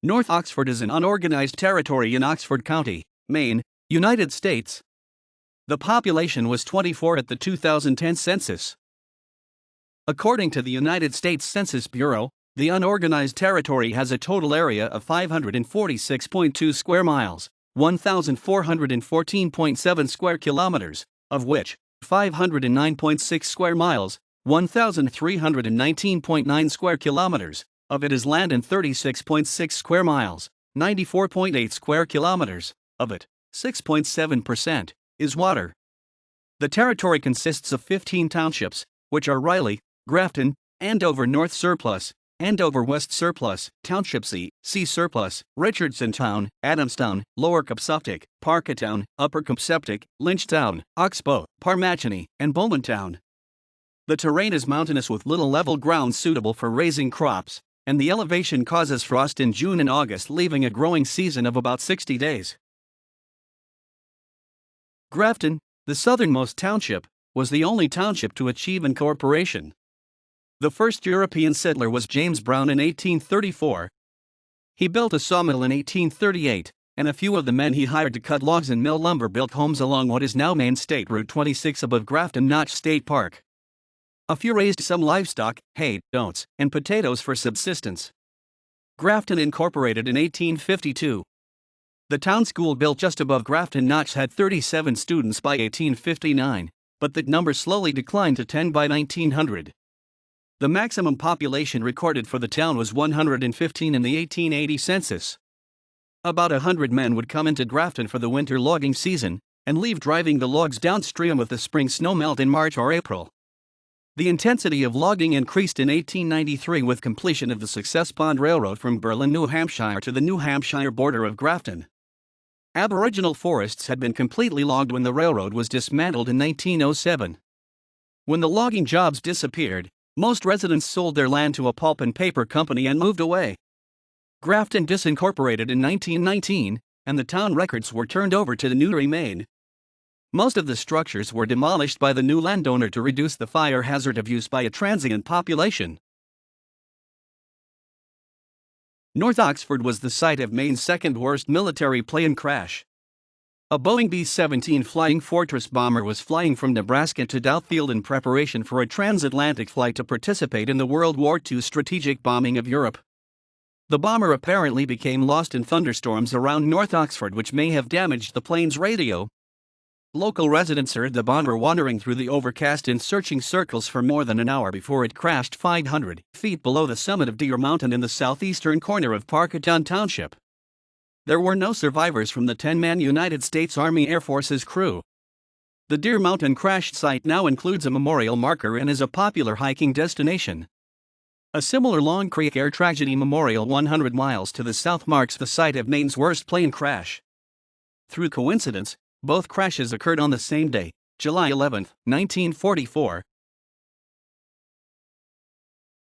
North Oxford is an unorganized territory in Oxford County, Maine, United States. The population was 24 at the 2010 census. According to the United States Census Bureau, the unorganized territory has a total area of 546.2 square miles, 1,414.7 square kilometers, of which 509.6 square miles, 1,319.9 square kilometers, of it is land, and 36.6 square miles, 94.8 square kilometers, of it, 6.7%, is water. The territory consists of 15 townships, which are Riley, Grafton, Andover North Surplus, Andover West Surplus, Township C, Surplus, Richardson-town, Adamstown, Lower Copsoptic, Parketown, Upper Copsoptic, Lynchtown, Oxbow, Parmachene, and Bowmantown. The terrain is mountainous with little level ground suitable for raising crops, and the elevation causes frost in June and August, leaving a growing season of about 60 days. Grafton, the southernmost township, was the only township to achieve incorporation. The first European settler was James Brown in 1834. He built a sawmill in 1838, and a few of the men he hired to cut logs and mill lumber built homes along what is now Maine State Route 26 above Grafton Notch State Park. A few raised some livestock, hay, oats, and potatoes for subsistence. Grafton incorporated in 1852. The town school built just above Grafton Notch had 37 students by 1859, but that number slowly declined to 10 by 1900. The maximum population recorded for the town was 115 in the 1880 census. About 100 men would come into Grafton for the winter logging season, and leave driving the logs downstream with the spring snowmelt in March or April. The intensity of logging increased in 1893 with completion of the Success Pond Railroad from Berlin, New Hampshire to the New Hampshire border of Grafton. Aboriginal forests had been completely logged when the railroad was dismantled in 1907. When the logging jobs disappeared, most residents sold their land to a pulp and paper company and moved away. Grafton disincorporated in 1919, and the town records were turned over to the Newry, Maine. Most of the structures were demolished by the new landowner to reduce the fire hazard of use by a transient population. North Oxford was the site of Maine's second-worst military plane crash. A Boeing B-17 Flying Fortress bomber was flying from Nebraska to Dowfield in preparation for a transatlantic flight to participate in the World War II strategic bombing of Europe. The bomber apparently became lost in thunderstorms around North Oxford, which may have damaged the plane's radio. Local residents heard the bomber wandering through the overcast in searching circles for more than an hour before it crashed 500 feet below the summit of Deer Mountain in the southeastern corner of Parketown Township. There were no survivors from the 10-man United States Army Air Force's crew. The Deer Mountain crash site now includes a memorial marker and is a popular hiking destination. A similar Long Creek Air Tragedy Memorial 100 miles to the south marks the site of Maine's worst plane crash. Through coincidence, both crashes occurred on the same day, July 11, 1944.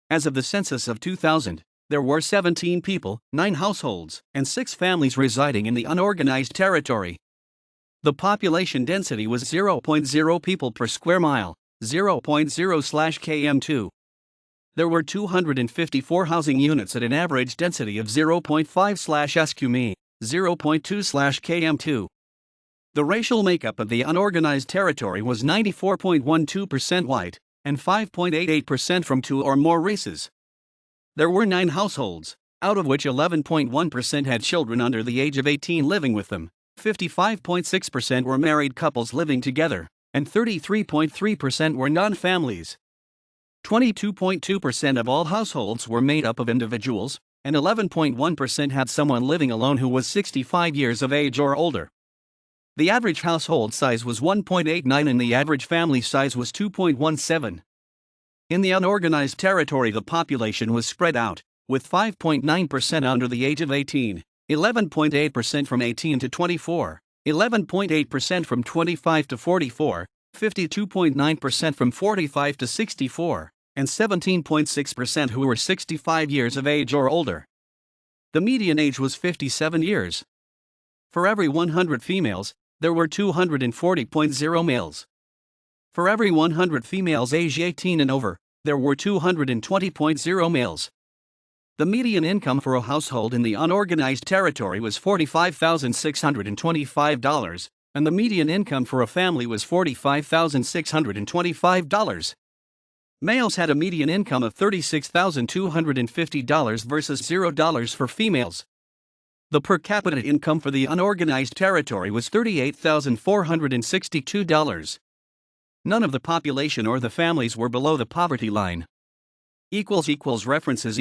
As of the census of 2000, there were 17 people, 9 households, and 6 families residing in the unorganized territory. The population density was 0.0 people per square mile, 0.0/km2. There were 254 housing units at an average density of 0.5/sq mi, 0.2/km2. The racial makeup of the unorganized territory was 94.12% white, and 5.88% from 2 or more races. There were 9 households, out of which 11.1% had children under the age of 18 living with them, 55.6% were married couples living together, and 33.3% were non-families. 22.2% of all households were made up of individuals, and 11.1% had someone living alone who was 65 years of age or older. The average household size was 1.89 and the average family size was 2.17. In the unorganized territory, the population was spread out, with 5.9% under the age of 18, 11.8% from 18 to 24, 11.8% from 25 to 44, 52.9% from 45 to 64, and 17.6% who were 65 years of age or older. The median age was 57 years. For every 100 females, there were 240.0 males. For every 100 females age 18 and over, there were 220.0 males. The median income for a household in the unorganized territory was $45,625, and the median income for a family was $45,625. Males had a median income of $36,250 versus $0 for females. The per capita income for the unorganized territory was $38,462. None of the population or the families were below the poverty line. References